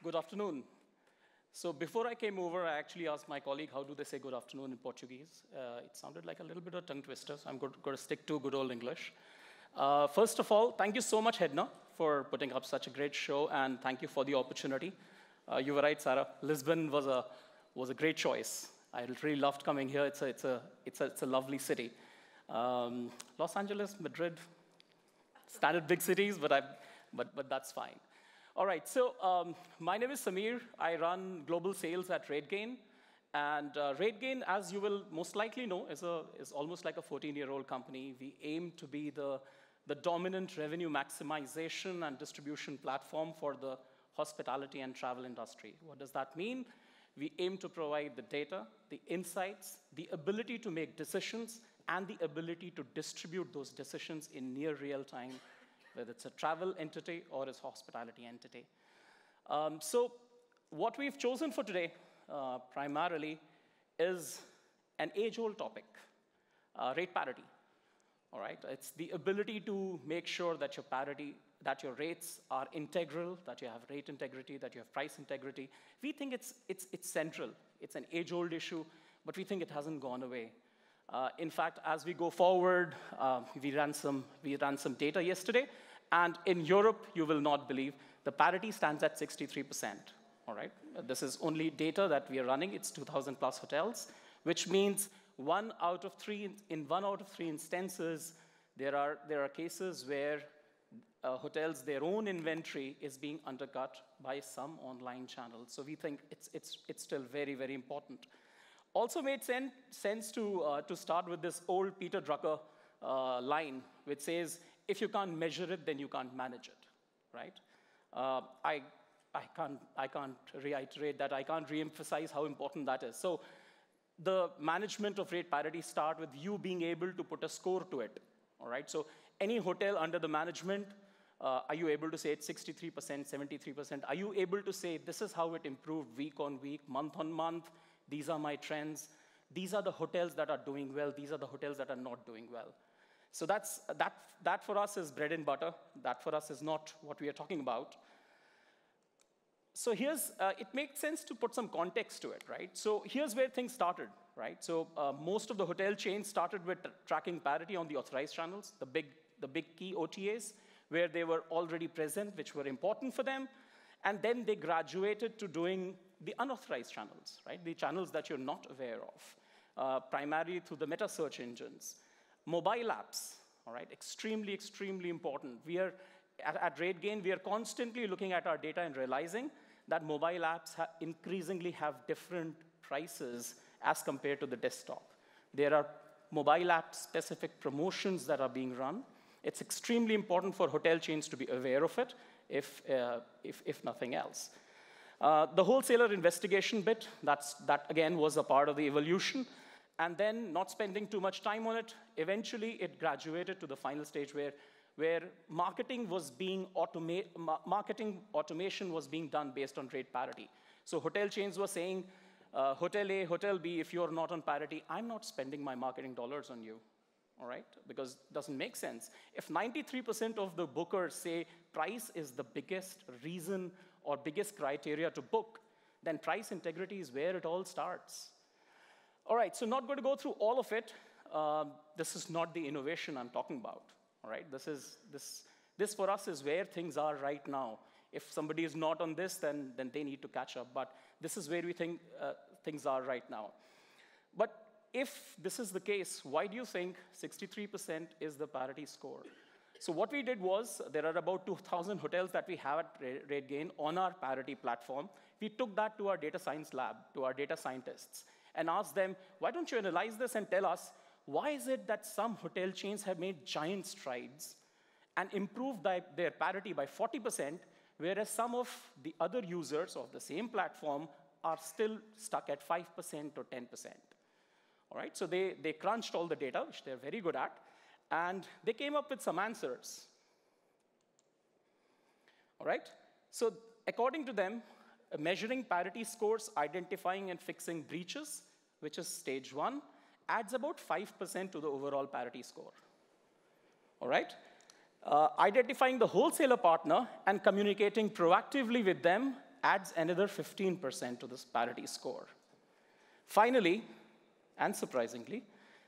good afternoon. So before I came over, I actually asked my colleague, how do they say good afternoon in Portuguese? It sounded like a little bit of a tongue twister, so I'm going to stick to good old English. First of all, thank you so much, HEDNA, for putting up such a great show, and thank you for the opportunity. You were right, Sarah. Lisbon was a great choice. I really loved coming here. It's a lovely city. Los Angeles, Madrid, standard big cities, but that's fine. All right, so my name is Samir. I run global sales at RateGain. And RateGain, as you will most likely know, is almost like a 14-year-old company. We aim to be the dominant revenue maximization and distribution platform for the hospitality and travel industry. What does that mean? We aim to provide the data, the insights, the ability to make decisions, and the ability to distribute those decisions in near real time, whether it's a travel entity or a hospitality entity. So what we've chosen for today, primarily, is an age-old topic, rate parity. All right, it's the ability to make sure that your rates are integral, that you have rate integrity, that you have price integrity. We think it's central. It's an age-old issue, but we think it hasn't gone away. In fact, as we go forward, we ran some data yesterday, and in Europe, you will not believe, the parity stands at 63%. All right, this is only data that we are running. It's 2,000 plus hotels, which means in 1 out of 3 instances, there are cases where hotels, their own inventory is being undercut by some online channels. So we think it's still very, very important. Also made sense to start with this old Peter Drucker line, which says, if you can't measure it, then you can't manage it, right? I can't reiterate that. I can't reemphasize how important that is. So the management of rate parity start with you being able to put a score to it, all right? So any hotel under the management, are you able to say it's 63%, 73%? Are you able to say this is how it improved week on week, month on month? These are my trends. These are the hotels that are doing well. These are the hotels that are not doing well. So that for us is bread and butter. That for us is not what we are talking about. So it makes sense to put some context to it, right? So here's where things started, right? So most of the hotel chains started with tracking parity on the authorized channels, the big key OTAs, where they were already present, which were important for them. And then they graduated to doing the unauthorized channels, right? The channels that you're not aware of, primarily through the meta search engines. Mobile apps, all right? Extremely, extremely important. At RateGain, we are constantly looking at our data and realizing that mobile apps increasingly have different prices as compared to the desktop. There are mobile app-specific promotions that are being run. It's extremely important for hotel chains to be aware of it, if nothing else. The wholesaler investigation bit, that again was a part of the evolution. And then not spending too much time on it, eventually it graduated to the final stage where marketing automation was being done based on rate parity. So hotel chains were saying, Hotel A, Hotel B, if you're not on parity, I'm not spending my marketing dollars on you, all right? Because it doesn't make sense. If 93% of the bookers say price is the biggest reason or biggest criteria to book, then price integrity is where it all starts. All right, so not going to go through all of it. This is not the innovation I'm talking about. All right, this for us is where things are right now. If somebody is not on this, then they need to catch up. But this is where we think things are right now. But if this is the case, why do you think 63% is the parity score? So what we did was, there are about 2,000 hotels that we have at RateGain on our parity platform. We took that to our data science lab, to our data scientists, and asked them, why don't you analyze this and tell us, why is it that some hotel chains have made giant strides and improved their parity by 40%, whereas some of the other users of the same platform are still stuck at 5% or 10%? All right, so they crunched all the data, which they're very good at, and they came up with some answers. All right, so according to them, measuring parity scores, identifying and fixing breaches, which is stage 1, adds about 5% to the overall parity score. All right? Identifying the wholesaler partner and communicating proactively with them adds another 15% to this parity score. Finally, and surprisingly,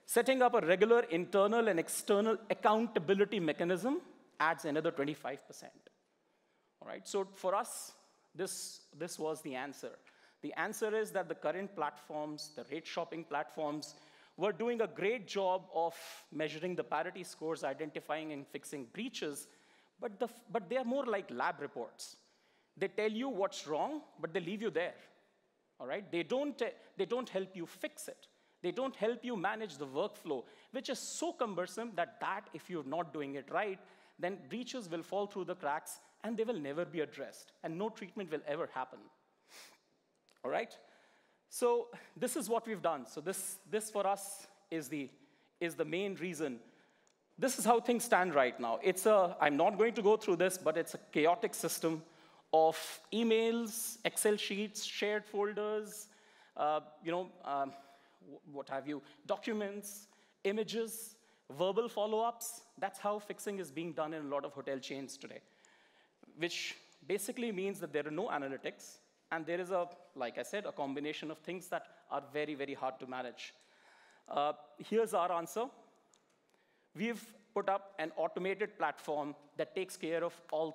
setting up a regular internal and external accountability mechanism adds another 25%. All right, so for us, this was the answer. The answer is that the current platforms, the rate shopping platforms, were doing a great job of measuring the parity scores, identifying and fixing breaches, but they are more like lab reports. They tell you what's wrong, but they leave you there. All right? They don't help you fix it. They don't help you manage the workflow, which is so cumbersome that if you're not doing it right, then breaches will fall through the cracks and they will never be addressed, and no treatment will ever happen. All right? So this is what we've done. So this for us is the main reason. This is how things stand right now. I'm not going to go through this, but it's a chaotic system of emails, Excel sheets, shared folders, what have you, documents, images, verbal follow-ups. That's how fixing is being done in a lot of hotel chains today, which basically means that there are no analytics, and there is, like I said, a combination of things that are very, very hard to manage. Here's our answer. We've put up an automated platform that takes care of all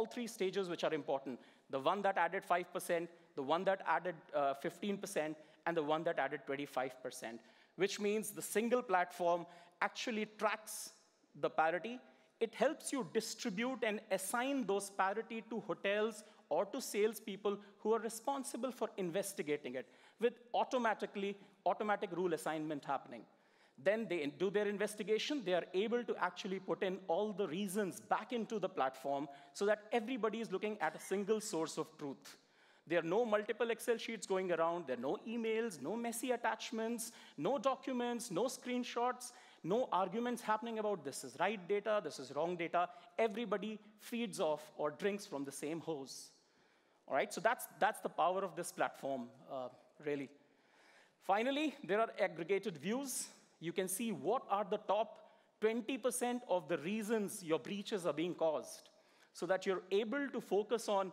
three stages which are important. The one that added 5%, the one that added 15%, and the one that added 25%, which means the single platform actually tracks the parity. It helps you distribute and assign those parity to hotels or to salespeople who are responsible for investigating it, with automatic rule assignment happening. Then they do their investigation. They are able to actually put in all the reasons back into the platform so that everybody is looking at a single source of truth. There are no multiple Excel sheets going around. There are no emails, no messy attachments, no documents, no screenshots, no arguments happening about this is right data, this is wrong data. Everybody feeds off or drinks from the same hose. All right, so that's the power of this platform, really. Finally, there are aggregated views. You can see what are the top 20% of the reasons your breaches are being caused, so that you're able to focus on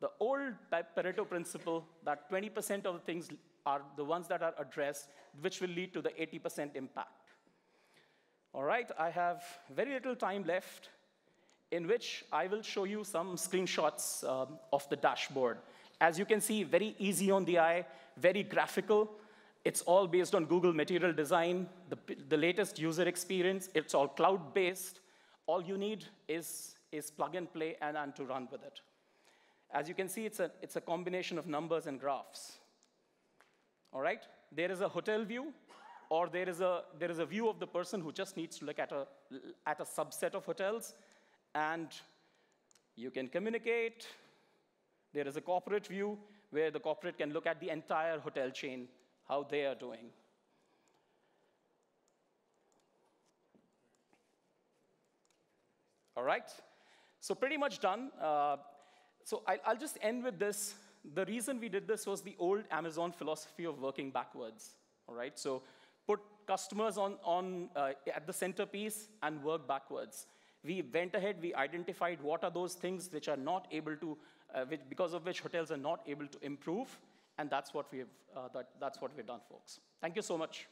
the old Pareto principle, that 20% of the things are the ones that are addressed, which will lead to the 80% impact. All right, I have very little time left, in which I will show you some screenshots of the dashboard. As you can see, very easy on the eye, very graphical. It's all based on Google Material Design, the latest user experience. It's all cloud-based. All you need is plug and play and to run with it. As you can see, it's a combination of numbers and graphs. All right? There is a hotel view, or there is a view of the person who just needs to look at a subset of hotels, and you can communicate. There is a corporate view where the corporate can look at the entire hotel chain, how they are doing. All right, so pretty much done. So I'll just end with this. The reason we did this was the old Amazon philosophy of working backwards. All right, so put customers at the centerpiece and work backwards. We went ahead, we identified what are those things which are not able to, because of which hotels are not able to improve, and that's what we've done, folks. Thank you so much.